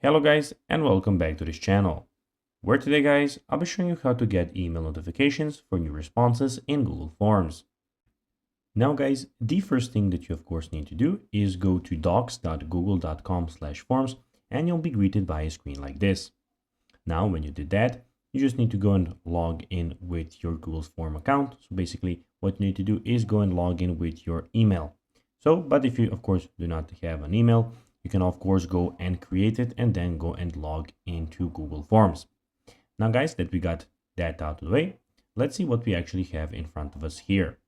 Hello guys and welcome back to this channel, where today guys I'll be showing you how to get email notifications for new responses in Google Forms. Now guys, the first thing that you of course need to do is go to docs.google.com/forms and you'll be greeted by a screen like this. Now when you did that, you just need to go and log in with your Google Form account. So basically what you need to do is go and log in with your email. But if you of course do not have an email, you can of course go and create it and then go and log into Google Forms. Now guys, that we got that out of the way, let's see what we actually have in front of us here.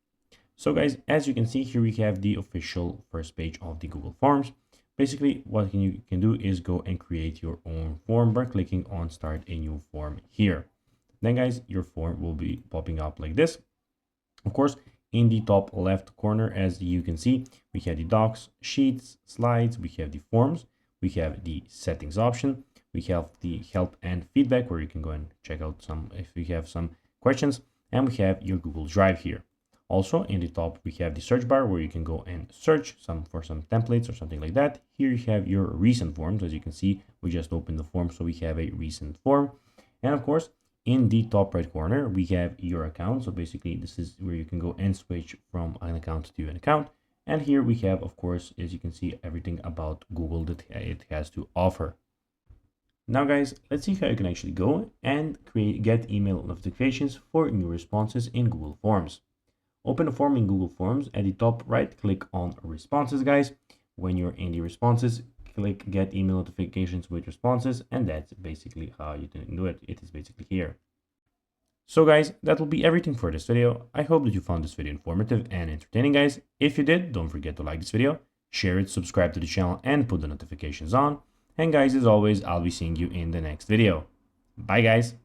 So guys, as you can see here, we have the official first page of the Google Forms. Basically, what you can do is go and create your own form by clicking on Start a New Form here. Then guys, your form will be popping up like this. Of course, in the top left corner, as you can see, we have the docs, sheets, slides, we have the forms, we have the settings option, we have the help and feedback where you can go and check out if you have some questions, and we have your Google Drive here. Also in the top, we have the search bar where you can go and search for some templates or something like that. Here you have your recent forms. As you can see, we just opened the form, so we have a recent form. And of course, in the top right corner, we have your account. So basically, this is where you can go and switch from an account to an account. And here we have, of course, as you can see, everything about Google that it has to offer. Now, guys, let's see how you can actually go and get email notifications for new responses in Google Forms. Open a form in Google Forms. At the top right, click on Responses, guys. When you're in the responses, click Get Email Notifications with Responses, and that's basically how you can do it. It is basically here. So guys, that will be everything for this video. I hope that you found this video informative and entertaining, guys. If you did, don't forget to like this video, share it, subscribe to the channel, and put the notifications on. And guys, as always, I'll be seeing you in the next video. Bye, guys.